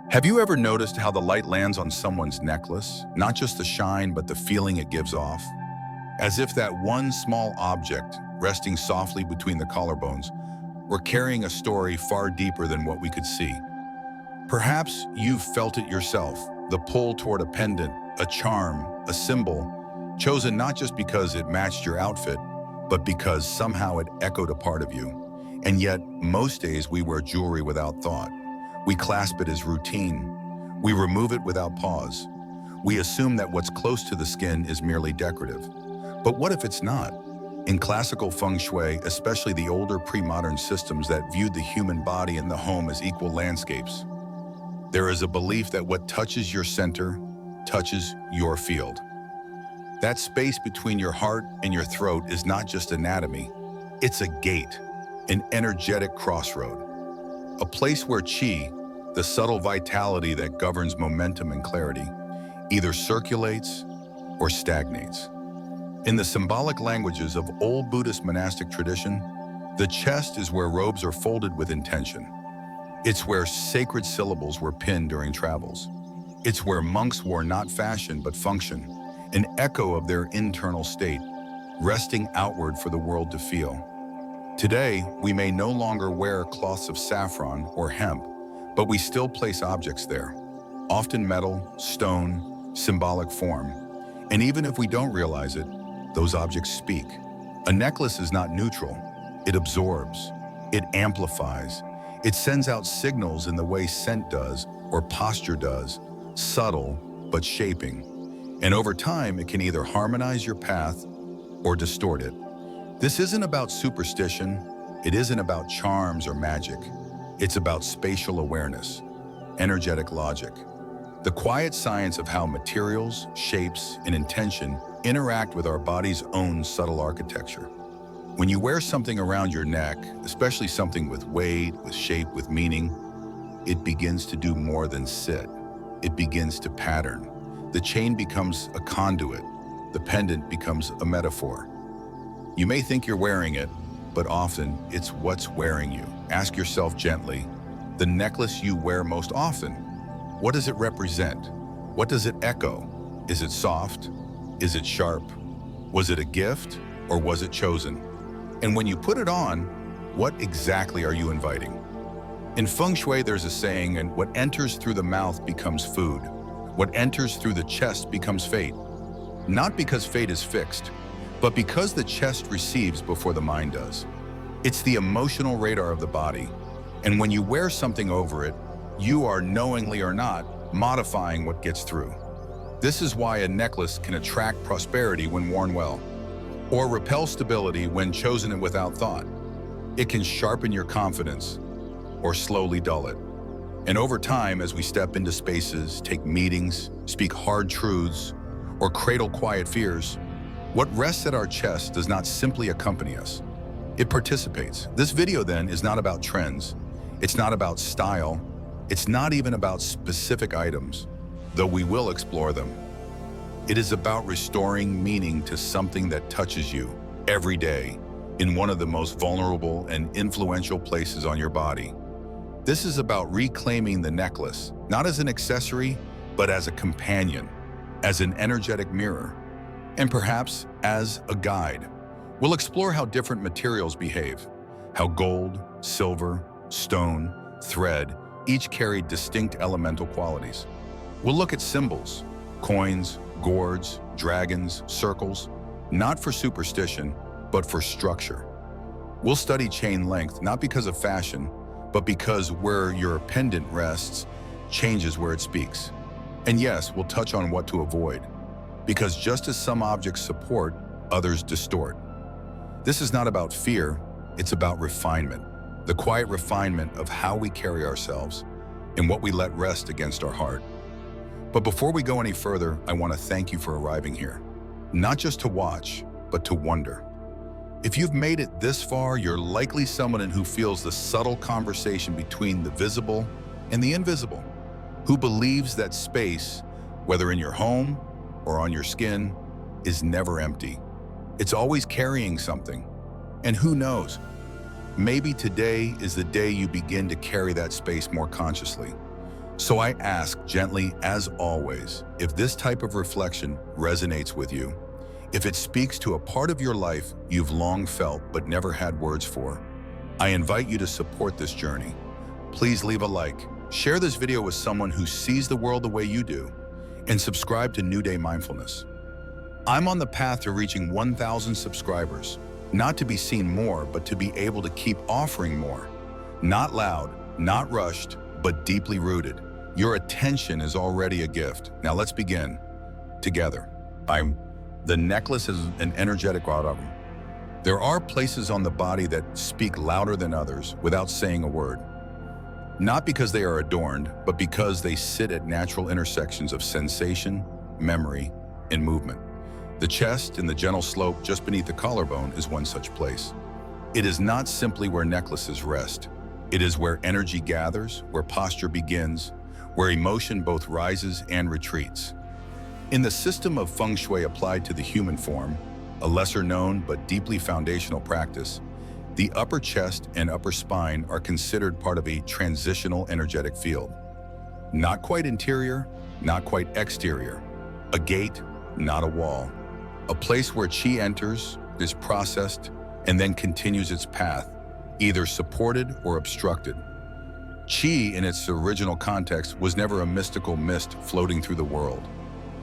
Have you ever noticed how the light lands on someone's necklace? Not just the shine, but the feeling it gives off? As if that one small object, resting softly between the collarbones, were carrying a story far deeper than what we could see. Perhaps you've felt it yourself, the pull toward a pendant, a charm, a symbol, chosen not just because it matched your outfit, but because somehow it echoed a part of you. And yet, most days we wear jewelry without thought. We clasp it as routine. We remove it without pause. We assume that what's close to the skin is merely decorative. But what if it's not? In classical Feng Shui, especially the older pre-modern systems that viewed the human body and the home as equal landscapes, there is a belief that what touches your center touches your field. That space between your heart and your throat is not just anatomy, it's a gate, an energetic crossroad, a place where qi, the subtle vitality that governs momentum and clarity, either circulates or stagnates. In the symbolic languages of old Buddhist monastic tradition, the chest is where robes are folded with intention. It's where sacred syllables were pinned during travels. It's where monks wore not fashion but function, an echo of their internal state, resting outward for the world to feel. Today, we may no longer wear cloths of saffron or hemp, but we still place objects there, often metal, stone, symbolic form. And even if we don't realize it, those objects speak. A necklace is not neutral. It absorbs, it amplifies, it sends out signals in the way scent does or posture does, subtle but shaping. And over time, it can either harmonize your path or distort it. This isn't about superstition. It isn't about charms or magic. It's about spatial awareness, energetic logic, the quiet science of how materials, shapes, and intention interact with our body's own subtle architecture. When you wear something around your neck, especially something with weight, with shape, with meaning, it begins to do more than sit. It begins to pattern. The chain becomes a conduit. The pendant becomes a metaphor. You may think you're wearing it, but often it's what's wearing you. Ask yourself gently, the necklace you wear most often, what does it represent? What does it echo? Is it soft? Is it sharp? Was it a gift or was it chosen? And when you put it on, what exactly are you inviting? In Feng Shui, there's a saying, and what enters through the mouth becomes food. What enters through the chest becomes fate. Not because fate is fixed, but because the chest receives before the mind does. It's the emotional radar of the body. And when you wear something over it, you are, knowingly or not, modifying what gets through. This is why a necklace can attract prosperity when worn well, or repel stability when chosen without thought. It can sharpen your confidence, or slowly dull it. And over time, as we step into spaces, take meetings, speak hard truths, or cradle quiet fears, what rests at our chest does not simply accompany us. It participates. This video then is not about trends. It's not about style. It's not even about specific items, though we will explore them. It is about restoring meaning to something that touches you every day in one of the most vulnerable and influential places on your body. This is about reclaiming the necklace, not as an accessory, but as a companion, as an energetic mirror, and perhaps as a guide. We'll explore how different materials behave, how gold, silver, stone, thread, each carry distinct elemental qualities. We'll look at symbols, coins, gourds, dragons, circles, not for superstition, but for structure. We'll study chain length, not because of fashion, but because where your pendant rests changes where it speaks. And yes, we'll touch on what to avoid, because just as some objects support, others distort. This is not about fear, it's about refinement, the quiet refinement of how we carry ourselves and what we let rest against our heart. But before we go any further, I want to thank you for arriving here, not just to watch, but to wonder. If you've made it this far, you're likely someone who feels the subtle conversation between the visible and the invisible, who believes that space, whether in your home or on your skin, is never empty. It's always carrying something. And who knows, maybe today is the day you begin to carry that space more consciously. So I ask gently, as always, if this type of reflection resonates with you, if it speaks to a part of your life you've long felt but never had words for, I invite you to support this journey. Please leave a like, share this video with someone who sees the world the way you do, and subscribe to New Day Mindfulness. I'm on the path to reaching 1,000 subscribers, not to be seen more, but to be able to keep offering more. Not loud, not rushed, but deeply rooted. Your attention is already a gift. Now let's begin together. The necklace is an energetic autumn. There are places on the body that speak louder than others without saying a word. Not because they are adorned, but because they sit at natural intersections of sensation, memory, and movement. The chest and the gentle slope just beneath the collarbone is one such place. It is not simply where necklaces rest. It is where energy gathers, where posture begins, where emotion both rises and retreats. In the system of Feng Shui applied to the human form, a lesser known but deeply foundational practice, the upper chest and upper spine are considered part of a transitional energetic field. Not quite interior, not quite exterior. A gate, not a wall. A place where qi enters, is processed, and then continues its path, either supported or obstructed. Qi, in its original context, was never a mystical mist floating through the world.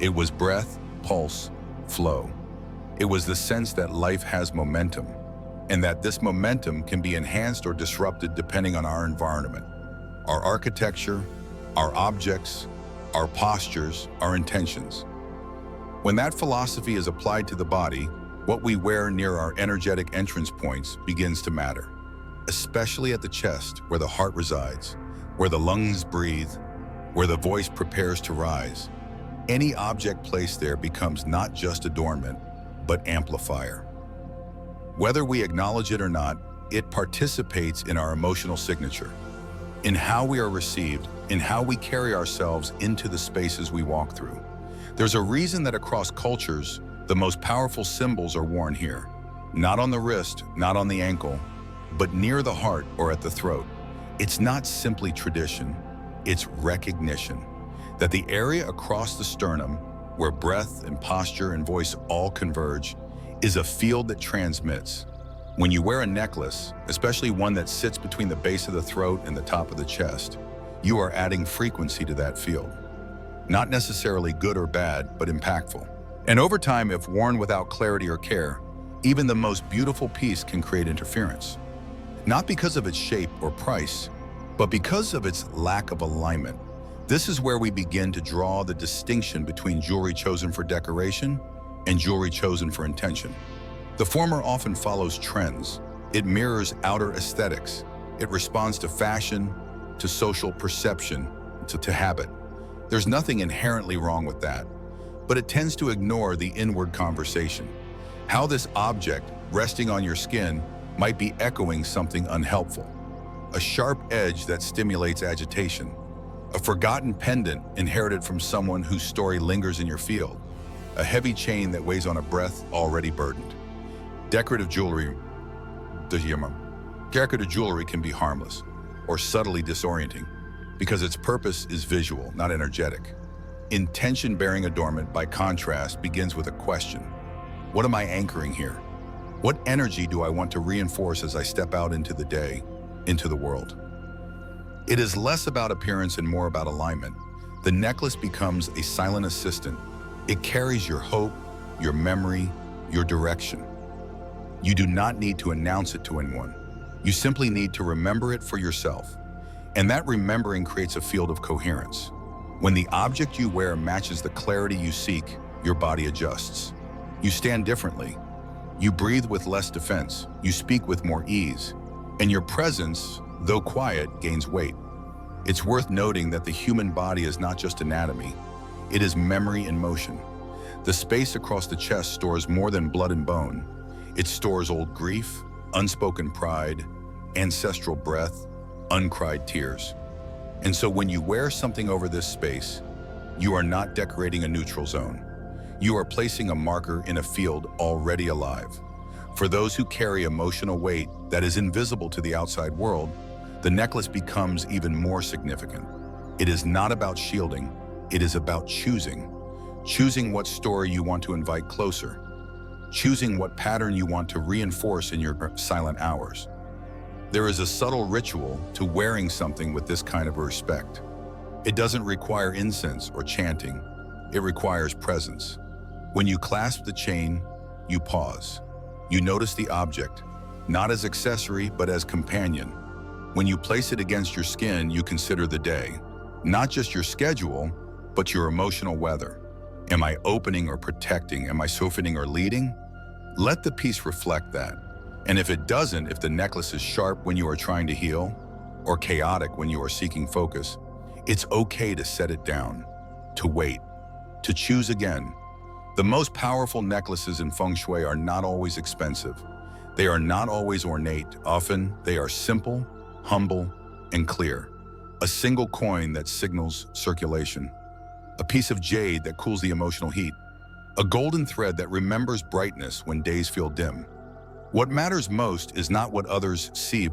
It was breath, pulse, flow. It was the sense that life has momentum, and that this momentum can be enhanced or disrupted depending on our environment, our architecture, our objects, our postures, our intentions. When that philosophy is applied to the body, what we wear near our energetic entrance points begins to matter, especially at the chest, where the heart resides, where the lungs breathe, where the voice prepares to rise. Any object placed there becomes not just adornment, but amplifier. Whether we acknowledge it or not, it participates in our emotional signature, in how we are received, in how we carry ourselves into the spaces we walk through. There's a reason that across cultures, the most powerful symbols are worn here. Not on the wrist, not on the ankle, but near the heart or at the throat. It's not simply tradition, it's recognition. That the area across the sternum, where breath and posture and voice all converge, is a field that transmits. When you wear a necklace, especially one that sits between the base of the throat and the top of the chest, you are adding frequency to that field. Not necessarily good or bad, but impactful. And over time, if worn without clarity or care, even the most beautiful piece can create interference. Not because of its shape or price, but because of its lack of alignment. This is where we begin to draw the distinction between jewelry chosen for decoration and jewelry chosen for intention. The former often follows trends. It mirrors outer aesthetics. It responds to fashion, to social perception, to habit. There's nothing inherently wrong with that, but it tends to ignore the inward conversation. How this object, resting on your skin, might be echoing something unhelpful. A sharp edge that stimulates agitation. A forgotten pendant inherited from someone whose story lingers in your field. A heavy chain that weighs on a breath already burdened. Decorative jewelry can be harmless or subtly disorienting because its purpose is visual, not energetic. Intention-bearing adornment, by contrast, begins with a question. What am I anchoring here? What energy do I want to reinforce as I step out into the day, into the world? It is less about appearance and more about alignment. The necklace becomes a silent assistant. It carries your hope, your memory, your direction. You do not need to announce it to anyone. You simply need to remember it for yourself. And that remembering creates a field of coherence. When the object you wear matches the clarity you seek, your body adjusts. You stand differently. You breathe with less defense. You speak with more ease. And your presence, though quiet, gains weight. It's worth noting that the human body is not just anatomy. It is memory in motion. The space across the chest stores more than blood and bone. It stores old grief, unspoken pride, ancestral breath, uncried tears. And so when you wear something over this space, you are not decorating a neutral zone. You are placing a marker in a field already alive. For those who carry emotional weight that is invisible to the outside world, the necklace becomes even more significant. It is not about shielding, it is about choosing. Choosing what story you want to invite closer. Choosing what pattern you want to reinforce in your silent hours. There is a subtle ritual to wearing something with this kind of respect. It doesn't require incense or chanting. It requires presence. When you clasp the chain, you pause. You notice the object, not as accessory, but as companion. When you place it against your skin, you consider the day, not just your schedule, but your emotional weather. Am I opening or protecting? Am I softening or leading? Let the piece reflect that. And if it doesn't, if the necklace is sharp when you are trying to heal, or chaotic when you are seeking focus, it's okay to set it down, to wait, to choose again. The most powerful necklaces in Feng Shui are not always expensive. They are not always ornate. Often, they are simple, humble, and clear. A single coin that signals circulation. A piece of jade that cools the emotional heat. A golden thread that remembers brightness when days feel dim. What matters most is not what others see,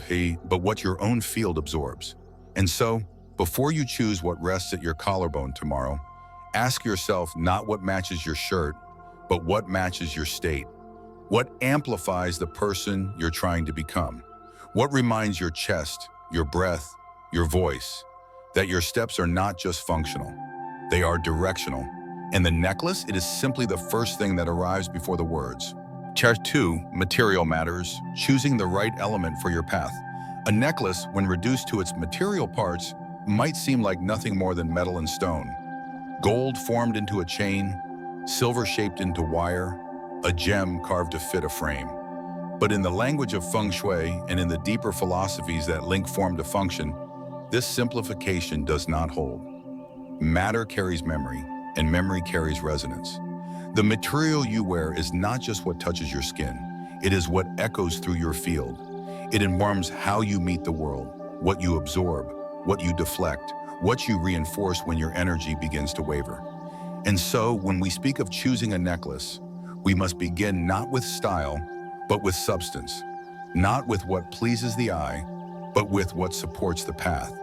but what your own field absorbs. And so, before you choose what rests at your collarbone tomorrow, ask yourself not what matches your shirt, but what matches your state. What amplifies the person you're trying to become? What reminds your chest, your breath, your voice, that your steps are not just functional, they are directional. And the necklace, it is simply the first thing that arrives before the words. Chair 2, material matters, choosing the right element for your path. A necklace, when reduced to its material parts, might seem like nothing more than metal and stone. Gold formed into a chain, silver shaped into wire, a gem carved to fit a frame. But in the language of Feng Shui and in the deeper philosophies that link form to function, this simplification does not hold. Matter carries memory, and memory carries resonance. The material you wear is not just what touches your skin, it is what echoes through your field. It informs how you meet the world, what you absorb, what you deflect, what you reinforce when your energy begins to waver. And so, when we speak of choosing a necklace, we must begin not with style, but with substance. Not with what pleases the eye, but with what supports the path.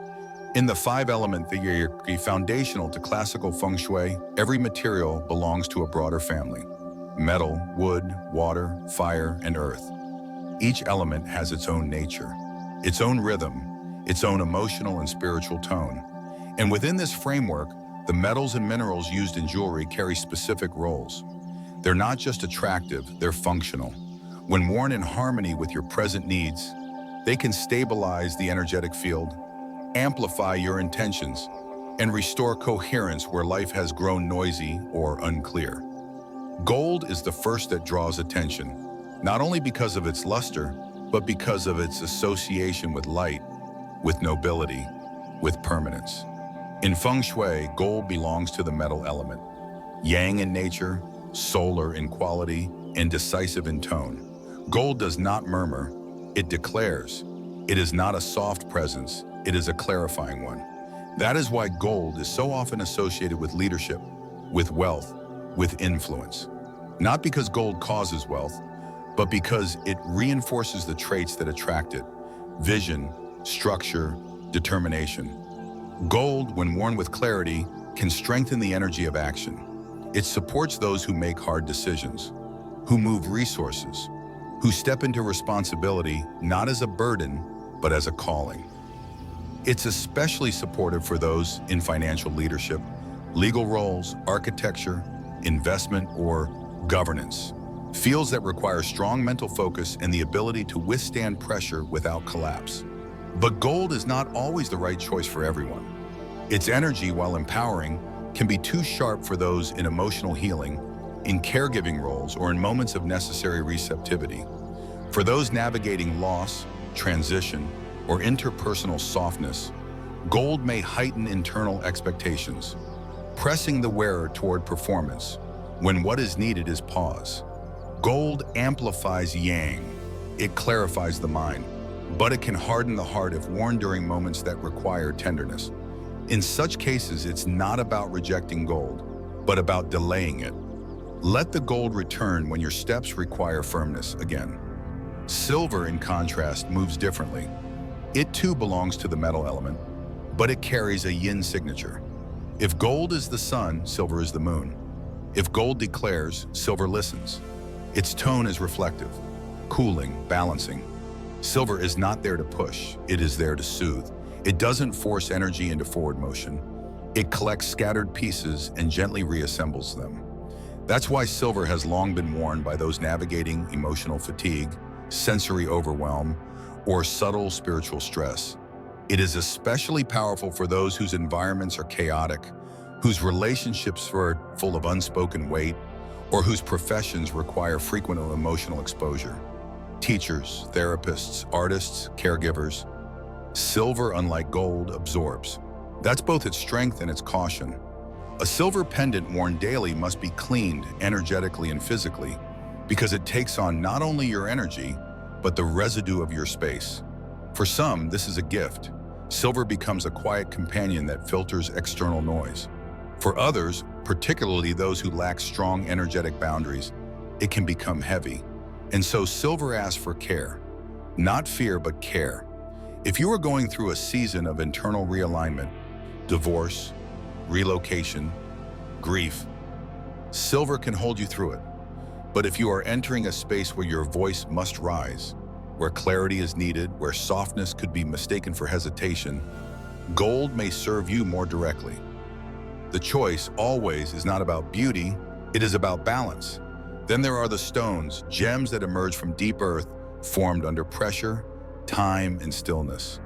In the 5-element theory foundational to classical Feng Shui, every material belongs to a broader family. Metal, wood, water, fire, and earth. Each element has its own nature, its own rhythm, its own emotional and spiritual tone. And within this framework, the metals and minerals used in jewelry carry specific roles. They're not just attractive, they're functional. When worn in harmony with your present needs, they can stabilize the energetic field, amplify your intentions, and restore coherence where life has grown noisy or unclear. Gold is the first that draws attention, not only because of its luster, but because of its association with light, with nobility, with permanence. In Feng Shui, gold belongs to the metal element. Yang in nature, solar in quality, and decisive in tone. Gold does not murmur, it declares. It is not a soft presence, it is a clarifying one. That is why gold is so often associated with leadership, with wealth, with influence. Not because gold causes wealth, but because it reinforces the traits that attract it: vision, structure, determination. Gold, when worn with clarity, can strengthen the energy of action. It supports those who make hard decisions, who move resources, who step into responsibility not as a burden, but as a calling. It's especially supportive for those in financial leadership, legal roles, architecture, investment, or governance. Fields that require strong mental focus and the ability to withstand pressure without collapse. But gold is not always the right choice for everyone. Its energy, while empowering, can be too sharp for those in emotional healing, in caregiving roles, or in moments of necessary receptivity. For those navigating loss, transition, or interpersonal softness, gold may heighten internal expectations, pressing the wearer toward performance, when what is needed is pause. Gold amplifies yang. It clarifies the mind, but it can harden the heart if worn during moments that require tenderness. In such cases, it's not about rejecting gold, but about delaying it. Let the gold return when your steps require firmness again. Silver, in contrast, moves differently. It too belongs to the metal element, but it carries a yin signature. If gold is the sun, silver is the moon. If gold declares, silver listens. Its tone is reflective, cooling, balancing. Silver is not there to push, it is there to soothe. It doesn't force energy into forward motion. It collects scattered pieces and gently reassembles them. That's why silver has long been worn by those navigating emotional fatigue, sensory overwhelm, or subtle spiritual stress. It is especially powerful for those whose environments are chaotic, whose relationships are full of unspoken weight, or whose professions require frequent emotional exposure. Teachers, therapists, artists, caregivers. Silver, unlike gold, absorbs. That's both its strength and its caution. A silver pendant worn daily must be cleaned energetically and physically because it takes on not only your energy, but the residue of your space. For some, this is a gift. Silver becomes a quiet companion that filters external noise. For others, particularly those who lack strong energetic boundaries, it can become heavy. And so silver asks for care. Not fear, but care. If you are going through a season of internal realignment, divorce, relocation, grief, silver can hold you through it. But if you are entering a space where your voice must rise, where clarity is needed, where softness could be mistaken for hesitation, gold may serve you more directly. The choice always is not about beauty, it is about balance. Then there are the stones, gems that emerge from deep earth, formed under pressure, time, and stillness.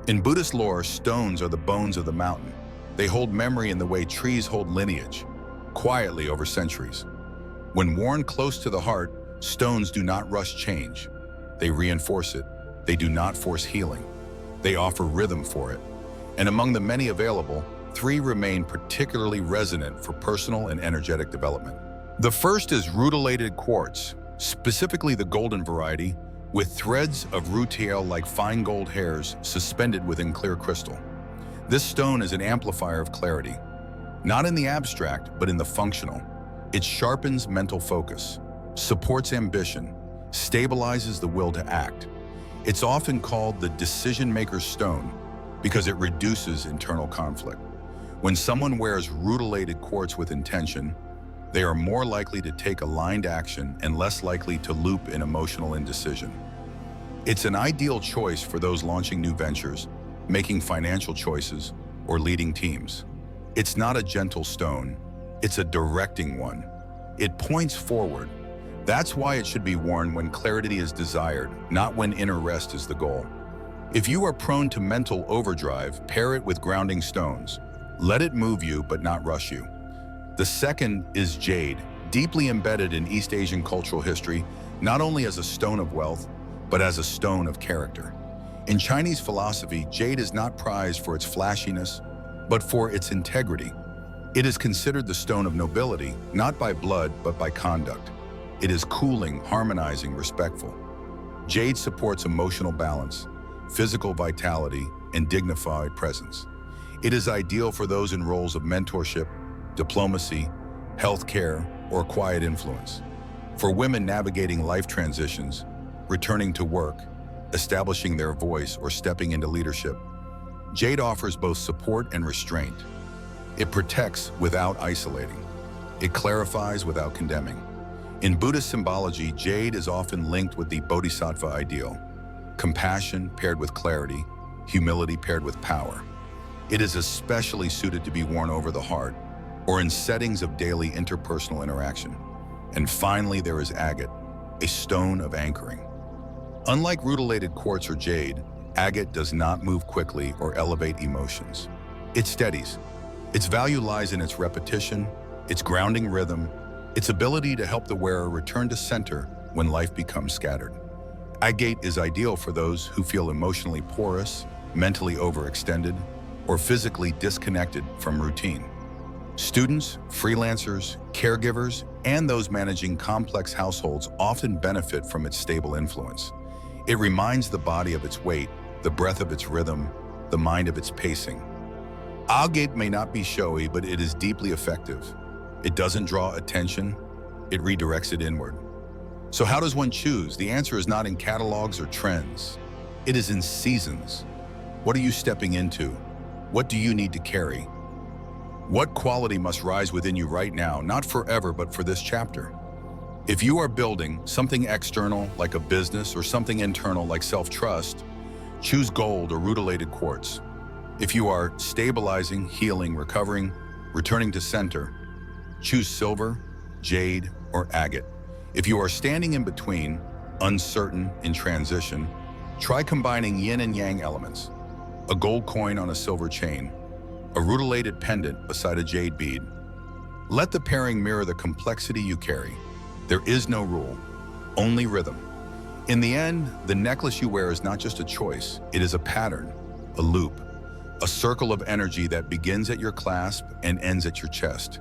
In Buddhist lore, stones are the bones of the mountain. They hold memory in the way trees hold lineage, quietly over centuries. When worn close to the heart, stones do not rush change. They reinforce it. They do not force healing. They offer rhythm for it. And among the many available, 3 remain particularly resonant for personal and energetic development. The first is rutilated quartz, specifically the golden variety, with threads of rutiel like fine gold hairs suspended within clear crystal. This stone is an amplifier of clarity, not in the abstract, but in the functional. It sharpens mental focus, supports ambition, stabilizes the will to act. It's often called the decision-maker's stone because it reduces internal conflict. When someone wears rutilated quartz with intention, they are more likely to take aligned action and less likely to loop in emotional indecision. It's an ideal choice for those launching new ventures, making financial choices, or leading teams. It's not a gentle stone, it's a directing one. It points forward. That's why it should be worn when clarity is desired, not when inner rest is the goal. If you are prone to mental overdrive, pair it with grounding stones. Let it move you, but not rush you. The second is jade, deeply embedded in East Asian cultural history, not only as a stone of wealth, but as a stone of character. In Chinese philosophy, jade is not prized for its flashiness, but for its integrity. It is considered the stone of nobility, not by blood, but by conduct. It is cooling, harmonizing, respectful. Jade supports emotional balance, physical vitality, and dignified presence. It is ideal for those in roles of mentorship, diplomacy, healthcare, or quiet influence. For women navigating life transitions, returning to work, establishing their voice, or stepping into leadership, jade offers both support and restraint. It protects without isolating. It clarifies without condemning. In Buddhist symbology, jade is often linked with the bodhisattva ideal, compassion paired with clarity, humility paired with power. It is especially suited to be worn over the heart or in settings of daily interpersonal interaction. And finally, there is agate, a stone of anchoring. Unlike rutilated quartz or jade, agate does not move quickly or elevate emotions. It steadies. Its value lies in its repetition, its grounding rhythm, its ability to help the wearer return to center when life becomes scattered. Agate is ideal for those who feel emotionally porous, mentally overextended, or physically disconnected from routine. Students, freelancers, caregivers, and those managing complex households often benefit from its stable influence. It reminds the body of its weight, the breath of its rhythm, the mind of its pacing. Agate may not be showy, but it is deeply effective. It doesn't draw attention, it redirects it inward. So how does one choose? The answer is not in catalogs or trends. It is in seasons. What are you stepping into? What do you need to carry? What quality must rise within you right now, not forever, but for this chapter? If you are building something external like a business or something internal like self-trust, choose gold or rutilated quartz. If you are stabilizing, healing, recovering, returning to center, choose silver, jade, or agate. If you are standing in between, uncertain, in transition, try combining yin and yang elements. A gold coin on a silver chain, a rutilated pendant beside a jade bead. Let the pairing mirror the complexity you carry. There is no rule, only rhythm. In the end, the necklace you wear is not just a choice, it is a pattern, a loop, a circle of energy that begins at your clasp and ends at your chest.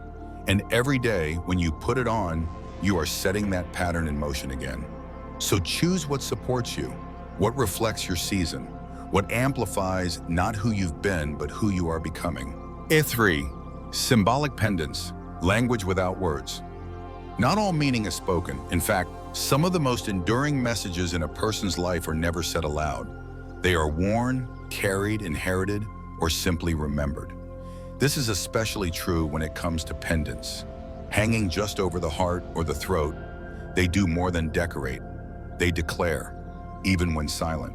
And every day, when you put it on, you are setting that pattern in motion again. So choose what supports you, what reflects your season, what amplifies not who you've been, but who you are becoming. A3. Symbolic pendants, language without words. Not all meaning is spoken. In fact, some of the most enduring messages in a person's life are never said aloud. They are worn, carried, inherited, or simply remembered. This is especially true when it comes to pendants. Hanging just over the heart or the throat, they do more than decorate. They declare, even when silent,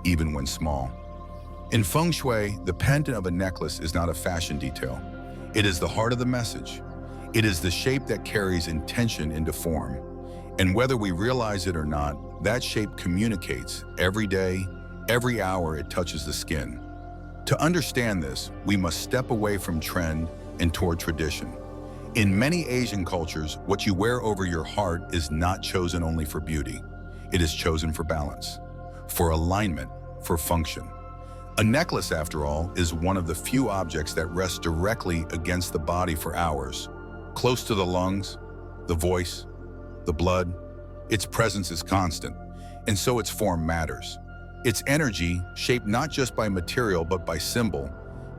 even when small. In Feng Shui, the pendant of a necklace is not a fashion detail. It is the heart of the message. It is the shape that carries intention into form. And whether we realize it or not, that shape communicates every day, every hour it touches the skin. To understand this, we must step away from trend and toward tradition. In many Asian cultures, what you wear over your heart is not chosen only for beauty. It is chosen for balance, for alignment, for function. A necklace, after all, is one of the few objects that rests directly against the body for hours. Close to the lungs, the voice, the blood, its presence is constant, and so its form matters. Its energy, shaped not just by material but by symbol,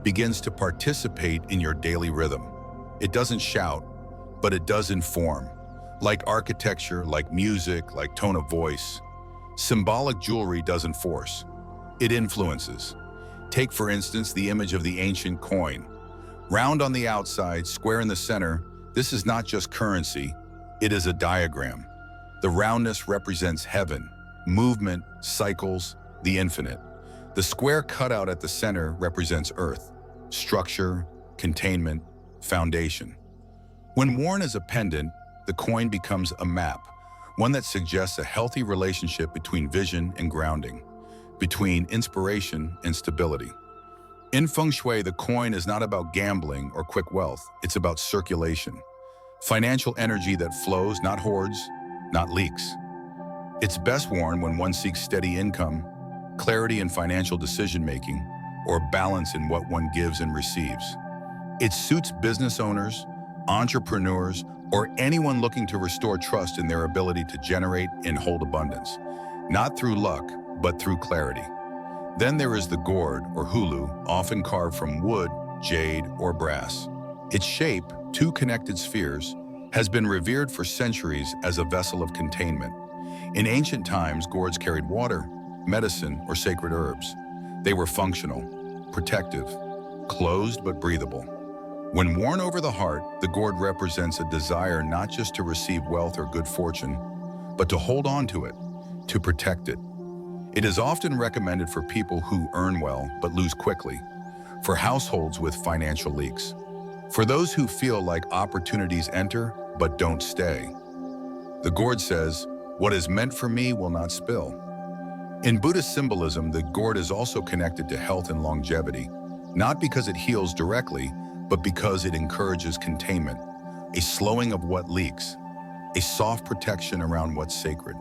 begins to participate in your daily rhythm. It doesn't shout, but it does inform. Like architecture, like music, like tone of voice. Symbolic jewelry doesn't force, it influences. Take, for instance, the image of the ancient coin. Round on the outside, square in the center, this is not just currency, it is a diagram. The roundness represents heaven, movement, cycles, the infinite. The square cutout at the center represents earth, structure, containment, foundation. When worn as a pendant, the coin becomes a map, one that suggests a healthy relationship between vision and grounding, between inspiration and stability. In Feng Shui, the coin is not about gambling or quick wealth, it's about circulation. Financial energy that flows, not hoards, not leaks. It's best worn when one seeks steady income, clarity in financial decision-making, or balance in what one gives and receives. It suits business owners, entrepreneurs, or anyone looking to restore trust in their ability to generate and hold abundance, not through luck, but through clarity. Then there is the gourd, or hulu, often carved from wood, jade, or brass. Its shape, two connected spheres, has been revered for centuries as a vessel of containment. In ancient times, gourds carried water, medicine, or sacred herbs. They were functional, protective, closed but breathable. When worn over the heart, the gourd represents a desire not just to receive wealth or good fortune, but to hold on to it, to protect it. It is often recommended for people who earn well but lose quickly, for households with financial leaks, for those who feel like opportunities enter but don't stay. The gourd says, "What is meant for me will not spill." In Buddhist symbolism, the gourd is also connected to health and longevity, not because it heals directly, but because it encourages containment, a slowing of what leaks, a soft protection around what's sacred.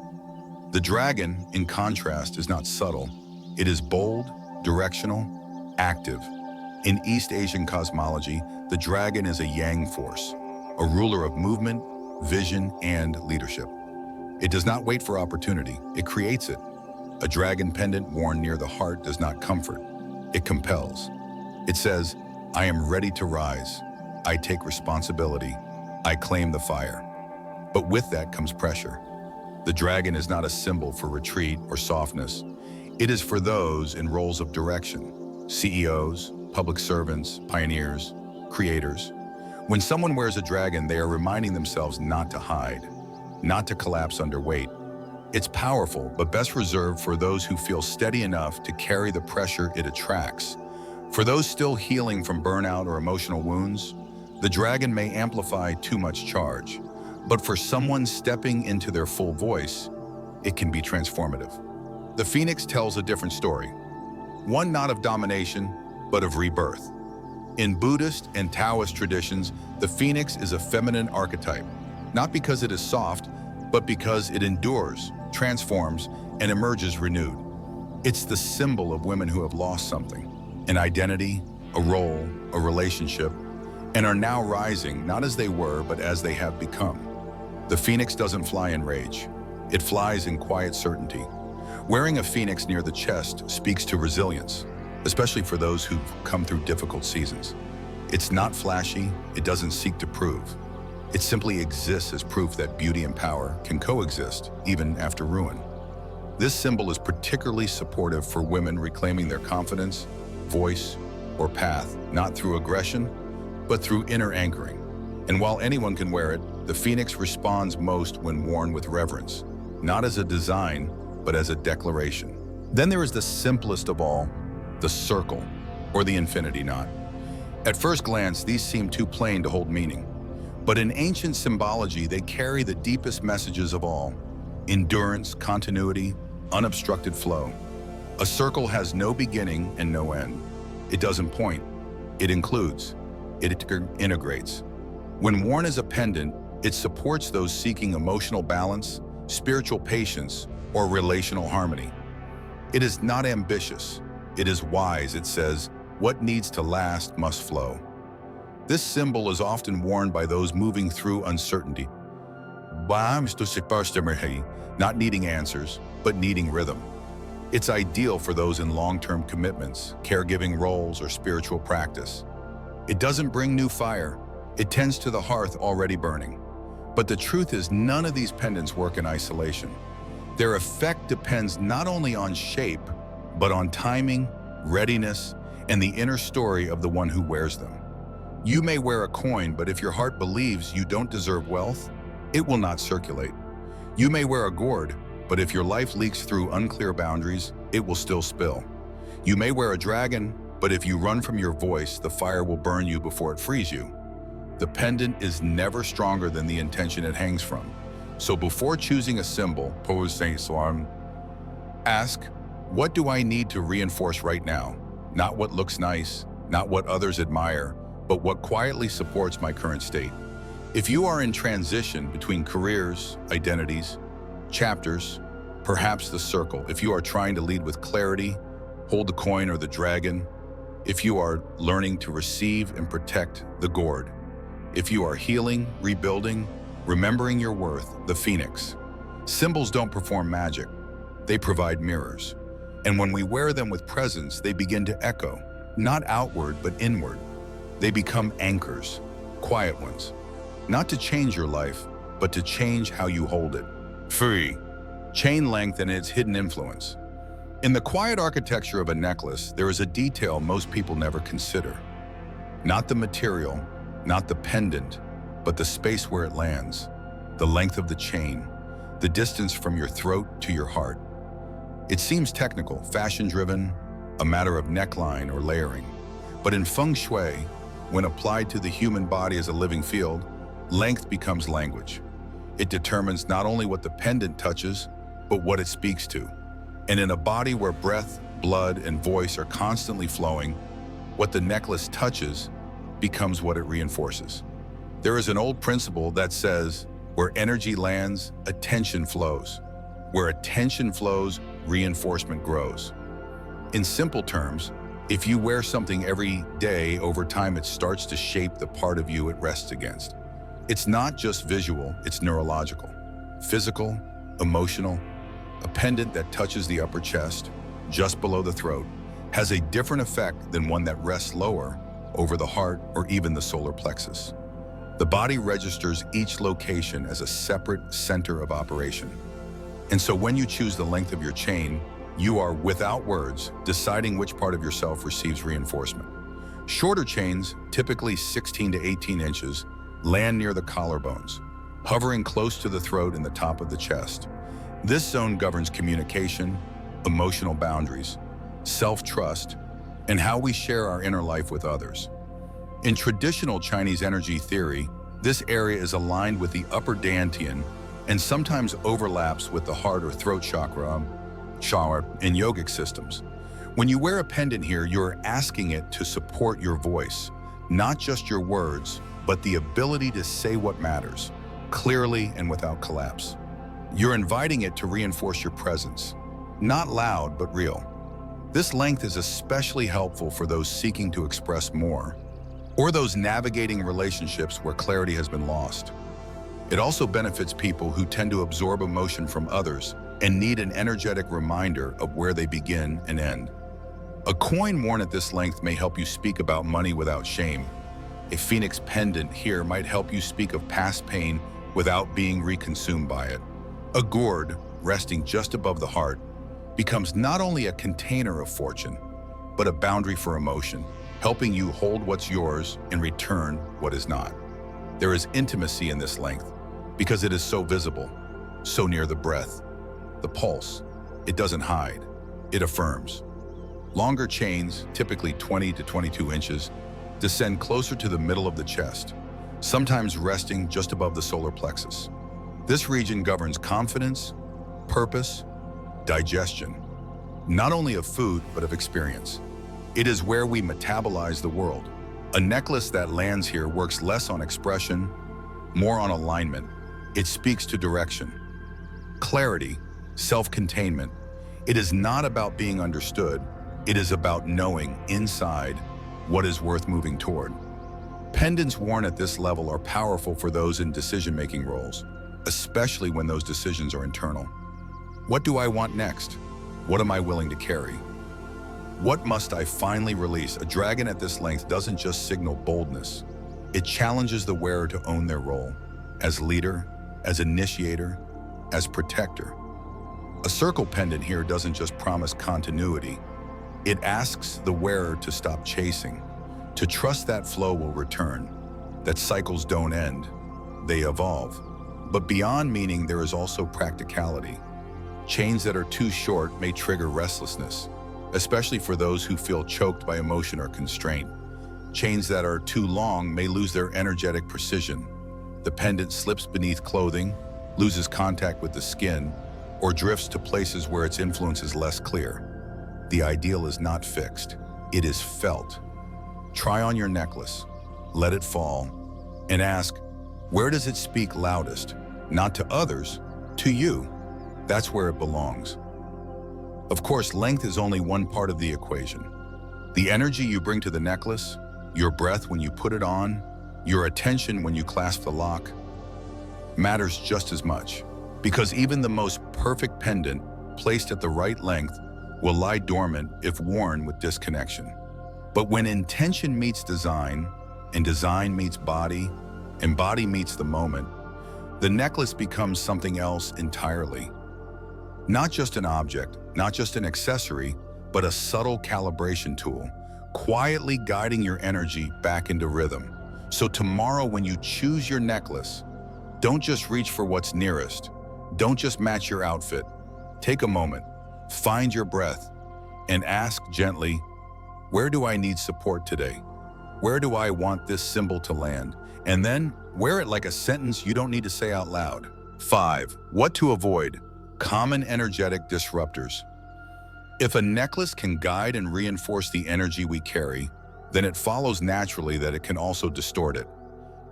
The dragon, in contrast, is not subtle. It is bold, directional, active. In East Asian cosmology, the dragon is a yang force, a ruler of movement, vision, and leadership. It does not wait for opportunity, it creates it. A dragon pendant worn near the heart does not comfort, it compels. It says, "I am ready to rise. I take responsibility. I claim the fire." But with that comes pressure. The dragon is not a symbol for retreat or softness. It is for those in roles of direction, CEOs, public servants, pioneers, creators. When someone wears a dragon, they are reminding themselves not to hide, not to collapse under weight. It's powerful, but best reserved for those who feel steady enough to carry the pressure it attracts. For those still healing from burnout or emotional wounds, the dragon may amplify too much charge. But for someone stepping into their full voice, it can be transformative. The phoenix tells a different story, one not of domination, but of rebirth. In Buddhist and Taoist traditions, the phoenix is a feminine archetype, not because it is soft, but because it endures, transforms, and emerges renewed. It's the symbol of women who have lost something, an identity, a role, a relationship, and are now rising not as they were, but as they have become. The phoenix doesn't fly in rage. It flies in quiet certainty. Wearing a phoenix near the chest speaks to resilience, especially for those who've come through difficult seasons. It's not flashy, it doesn't seek to prove. It simply exists as proof that beauty and power can coexist, even after ruin. This symbol is particularly supportive for women reclaiming their confidence, voice, or path, not through aggression, but through inner anchoring. And while anyone can wear it, the phoenix responds most when worn with reverence, not as a design, but as a declaration. Then there is the simplest of all, the circle, or the infinity knot. At first glance, these seem too plain to hold meaning. But in ancient symbology, they carry the deepest messages of all: endurance, continuity, unobstructed flow. A circle has no beginning and no end. It doesn't point, it includes, it integrates. When worn as a pendant, it supports those seeking emotional balance, spiritual patience, or relational harmony. It is not ambitious, it is wise. It says, what needs to last must flow. This symbol is often worn by those moving through uncertainty, not needing answers, but needing rhythm. It's ideal for those in long-term commitments, caregiving roles, or spiritual practice. It doesn't bring new fire, it tends to the hearth already burning. But the truth is, none of these pendants work in isolation. Their effect depends not only on shape, but on timing, readiness, and the inner story of the one who wears them. You may wear a coin, but if your heart believes you don't deserve wealth, it will not circulate. You may wear a gourd, but if your life leaks through unclear boundaries, it will still spill. You may wear a dragon, but if you run from your voice, the fire will burn you before it frees you. The pendant is never stronger than the intention it hangs from. So before choosing a symbol, ask, what do I need to reinforce right now? Not what looks nice, not what others admire, but what quietly supports my current state. If you are in transition between careers, identities, chapters, perhaps the circle. If you are trying to lead with clarity, hold the coin or the dragon. If you are learning to receive and protect, the gourd. If you are healing, rebuilding, remembering your worth, the phoenix. Symbols don't perform magic. They provide mirrors. And when we wear them with presence, they begin to echo, not outward, but inward. They become anchors, quiet ones. Not to change your life, but to change how you hold it. Free. Chain length and its hidden influence. In the quiet architecture of a necklace, there is a detail most people never consider. Not the material, not the pendant, but the space where it lands, the length of the chain, the distance from your throat to your heart. It seems technical, fashion-driven, a matter of neckline or layering. But in Feng Shui, when applied to the human body as a living field, length becomes language. It determines not only what the pendant touches, but what it speaks to. And in a body where breath, blood, and voice are constantly flowing, what the necklace touches becomes what it reinforces. There is an old principle that says, where energy lands, attention flows. Where attention flows, reinforcement grows. In simple terms, if you wear something every day, over time it starts to shape the part of you it rests against. It's not just visual, it's neurological, physical, emotional. A pendant that touches the upper chest, just below the throat, has a different effect than one that rests lower, over the heart or even the solar plexus. The body registers each location as a separate center of operation. And so when you choose the length of your chain, you are, without words, deciding which part of yourself receives reinforcement. Shorter chains, typically 16 to 18 inches, land near the collarbones, hovering close to the throat and the top of the chest. This zone governs communication, emotional boundaries, self-trust, and how we share our inner life with others. In traditional Chinese energy theory, this area is aligned with the upper dantian and sometimes overlaps with the heart or throat chakra in yogic systems. When you wear a pendant here, you're asking it to support your voice, not just your words, but the ability to say what matters, clearly and without collapse. You're inviting it to reinforce your presence, not loud, but real. This length is especially helpful for those seeking to express more, or those navigating relationships where clarity has been lost. It also benefits people who tend to absorb emotion from others and need an energetic reminder of where they begin and end. A coin worn at this length may help you speak about money without shame. A phoenix pendant here might help you speak of past pain without being reconsumed by it. A gourd, resting just above the heart, becomes not only a container of fortune, but a boundary for emotion, helping you hold what's yours and return what is not. There is intimacy in this length because it is so visible, so near the breath, the pulse. It doesn't hide, it affirms. Longer chains, typically 20 to 22 inches, descend closer to the middle of the chest, sometimes resting just above the solar plexus. This region governs confidence, purpose, digestion, not only of food, but of experience. It is where we metabolize the world. A necklace that lands here works less on expression, more on alignment. It speaks to direction, clarity, self-containment. It is not about being understood. It is about knowing inside what is worth moving toward. Pendants worn at this level are powerful for those in decision-making roles, especially when those decisions are internal. What do I want next? What am I willing to carry? What must I finally release? A dragon at this length doesn't just signal boldness. It challenges the wearer to own their role as leader, as initiator, as protector. A circle pendant here doesn't just promise continuity. It asks the wearer to stop chasing, to trust that flow will return, that cycles don't end, they evolve. But beyond meaning, there is also practicality. Chains that are too short may trigger restlessness, especially for those who feel choked by emotion or constraint. Chains that are too long may lose their energetic precision. The pendant slips beneath clothing, loses contact with the skin, or drifts to places where its influence is less clear. The ideal is not fixed, it is felt. Try on your necklace, let it fall, and ask, where does it speak loudest? Not to others, to you. That's where it belongs. Of course, length is only one part of the equation. The energy you bring to the necklace, your breath when you put it on, your attention when you clasp the lock, matters just as much. Because even the most perfect pendant, placed at the right length, will lie dormant if worn with disconnection. But when intention meets design, and design meets body, and body meets the moment, the necklace becomes something else entirely. Not just an object, not just an accessory, but a subtle calibration tool, quietly guiding your energy back into rhythm. So tomorrow when you choose your necklace, don't just reach for what's nearest. Don't just match your outfit. Take a moment, find your breath, and ask gently, where do I need support today? Where do I want this symbol to land? And then wear it like a sentence you don't need to say out loud. 5. What to avoid? Common energetic disruptors. If a necklace can guide and reinforce the energy we carry, then it follows naturally that it can also distort it.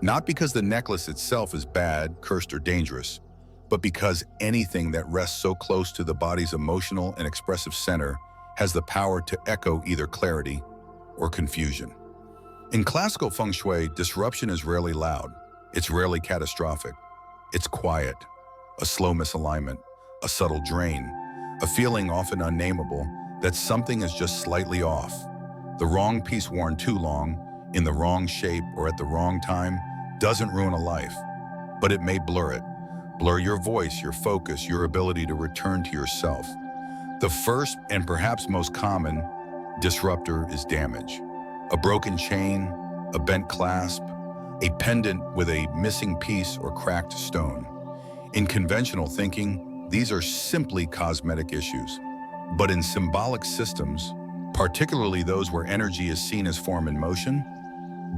Not because the necklace itself is bad, cursed, or dangerous, but because anything that rests so close to the body's emotional and expressive center has the power to echo either clarity or confusion. In classical Feng Shui, disruption is rarely loud. It's rarely catastrophic. It's quiet, a slow misalignment, a subtle drain, a feeling often unnameable that something is just slightly off. The wrong piece worn too long, in the wrong shape, or at the wrong time doesn't ruin a life, but it may blur it. Blur your voice, your focus, your ability to return to yourself. The first and perhaps most common disruptor is damage. A broken chain, a bent clasp, a pendant with a missing piece or cracked stone. In conventional thinking, these are simply cosmetic issues. But in symbolic systems, particularly those where energy is seen as form in motion,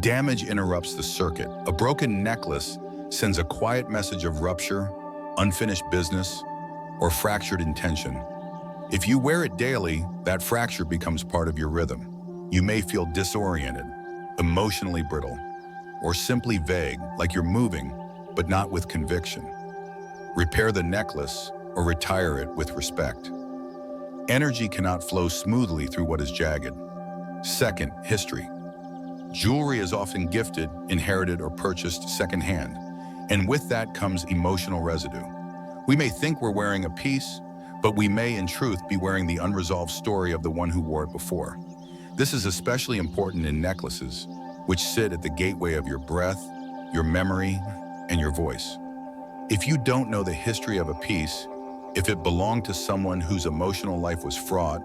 damage interrupts the circuit. A broken necklace sends a quiet message of rupture, unfinished business, or fractured intention. If you wear it daily, that fracture becomes part of your rhythm. You may feel disoriented, emotionally brittle, or simply vague, like you're moving, but not with conviction. Repair the necklace or retire it with respect. Energy cannot flow smoothly through what is jagged. Second, history. Jewelry is often gifted, inherited, or purchased secondhand, and with that comes emotional residue. We may think we're wearing a piece, but we may in truth be wearing the unresolved story of the one who wore it before. This is especially important in necklaces, which sit at the gateway of your breath, your memory, and your voice. If you don't know the history of a piece, if it belonged to someone whose emotional life was fraught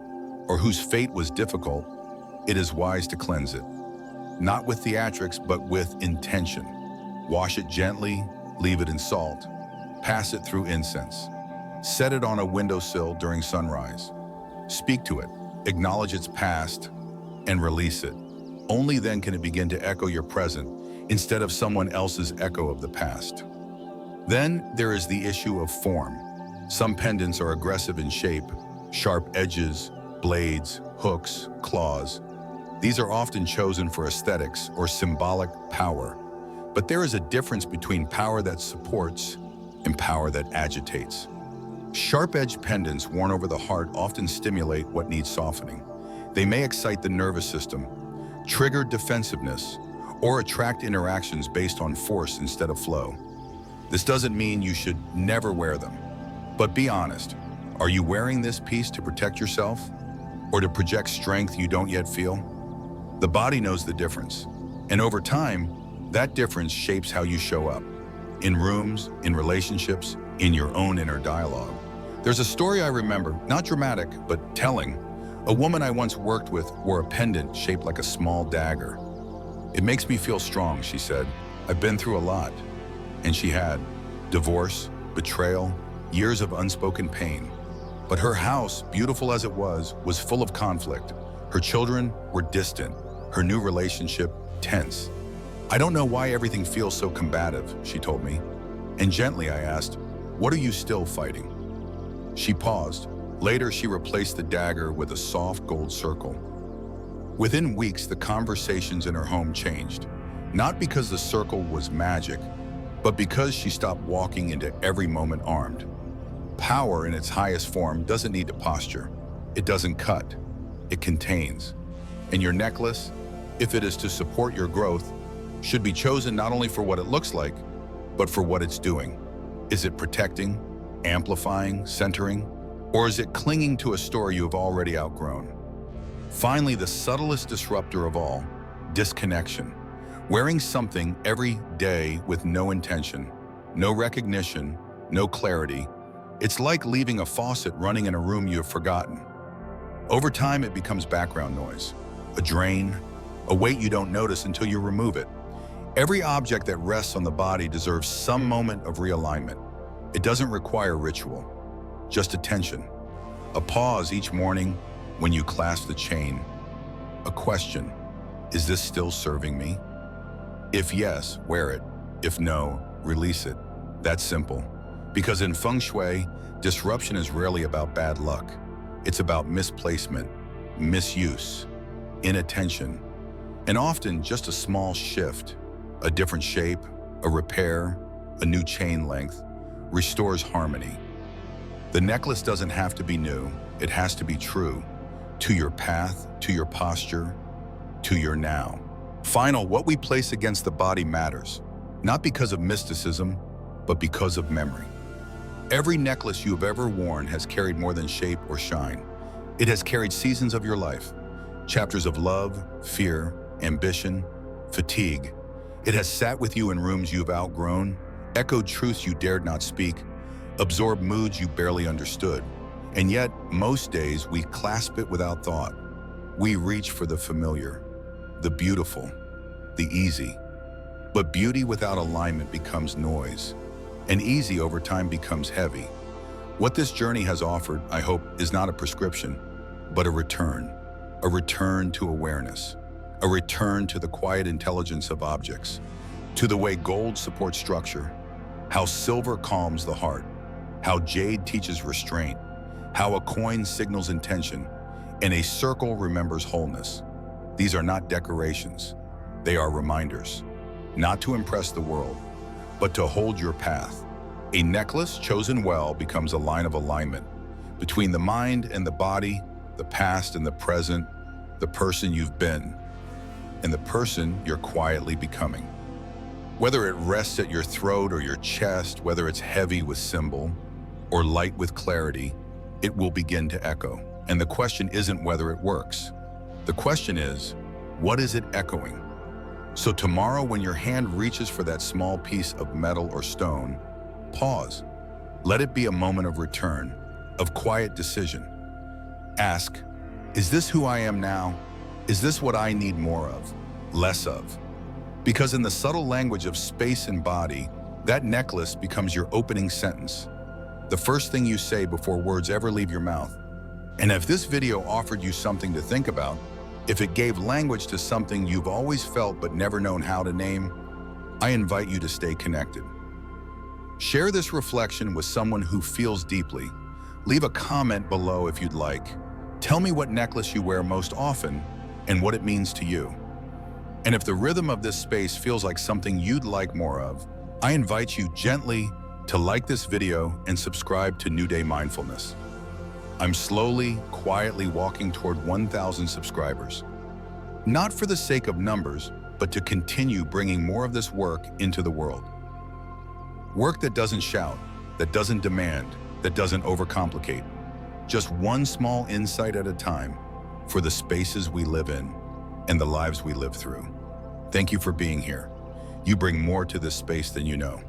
or whose fate was difficult, it is wise to cleanse it. Not with theatrics, but with intention. Wash it gently, leave it in salt, pass it through incense. Set it on a windowsill during sunrise. Speak to it, acknowledge its past, and release it. Only then can it begin to echo your present instead of someone else's echo of the past. Then there is the issue of form. Some pendants are aggressive in shape, sharp edges, blades, hooks, claws. These are often chosen for aesthetics or symbolic power. But there is a difference between power that supports and power that agitates. Sharp-edged pendants worn over the heart often stimulate what needs softening. They may excite the nervous system, trigger defensiveness, or attract interactions based on force instead of flow. This doesn't mean you should never wear them. But be honest, are you wearing this piece to protect yourself or to project strength you don't yet feel? The body knows the difference, and over time, that difference shapes how you show up. In rooms, in relationships, in your own inner dialogue. There's a story I remember, not dramatic, but telling. A woman I once worked with wore a pendant shaped like a small dagger. "It makes me feel strong," she said. "I've been through a lot." And she had. Divorce, betrayal, years of unspoken pain. But her house, beautiful as it was full of conflict. Her children were distant, her new relationship tense. "I don't know why everything feels so combative," she told me. And gently I asked, "What are you still fighting?" She paused. Later, she replaced the dagger with a soft gold circle. Within weeks, the conversations in her home changed. Not because the circle was magic, but because she stopped walking into every moment armed. Power in its highest form doesn't need to posture. It doesn't cut. It contains. And your necklace, if it is to support your growth, should be chosen not only for what it looks like, but for what it's doing. Is it protecting, amplifying, centering, or is it clinging to a story you have already outgrown? Finally, the subtlest disruptor of all, disconnection. Wearing something every day with no intention, no recognition, no clarity. It's like leaving a faucet running in a room you have forgotten. Over time, it becomes background noise, a drain, a weight you don't notice until you remove it. Every object that rests on the body deserves some moment of realignment. It doesn't require ritual, just attention. A pause each morning when you clasp the chain. A question, is this still serving me? If yes, wear it. If no, release it. That's simple. Because in Feng Shui, disruption is rarely about bad luck. It's about misplacement, misuse, inattention, and often just a small shift, a different shape, a repair, a new chain length, restores harmony. The necklace doesn't have to be new, it has to be true, to your path, to your posture, to your now. Final, what we place against the body matters, not because of mysticism, but because of memory. Every necklace you have ever worn has carried more than shape or shine. It has carried seasons of your life, chapters of love, fear, ambition, fatigue. It has sat with you in rooms you've outgrown, echoed truths you dared not speak, absorbed moods you barely understood. And yet, most days we clasp it without thought. We reach for the familiar, the beautiful, the easy. But beauty without alignment becomes noise, and easy over time becomes heavy. What this journey has offered, I hope, is not a prescription, but a return to awareness, a return to the quiet intelligence of objects, to the way gold supports structure, how silver calms the heart, how jade teaches restraint, how a coin signals intention, and a circle remembers wholeness. These are not decorations, they are reminders, not to impress the world, but to hold your path. A necklace chosen well becomes a line of alignment between the mind and the body, the past and the present, the person you've been, and the person you're quietly becoming. Whether it rests at your throat or your chest, whether it's heavy with symbol or light with clarity, it will begin to echo. And the question isn't whether it works. The question is, what is it echoing? So tomorrow, when your hand reaches for that small piece of metal or stone, pause. Let it be a moment of return, of quiet decision. Ask, is this who I am now? Is this what I need more of, less of? Because in the subtle language of space and body, that necklace becomes your opening sentence, the first thing you say before words ever leave your mouth. And if this video offered you something to think about, if it gave language to something you've always felt but never known how to name, I invite you to stay connected. Share this reflection with someone who feels deeply. Leave a comment below if you'd like. Tell me what necklace you wear most often and what it means to you. And if the rhythm of this space feels like something you'd like more of, I invite you gently to like this video and subscribe to New Day Mindfulness. I'm slowly, quietly walking toward 1,000 subscribers. Not for the sake of numbers, but to continue bringing more of this work into the world. Work that doesn't shout, that doesn't demand, that doesn't overcomplicate. Just one small insight at a time for the spaces we live in and the lives we live through. Thank you for being here. You bring more to this space than you know.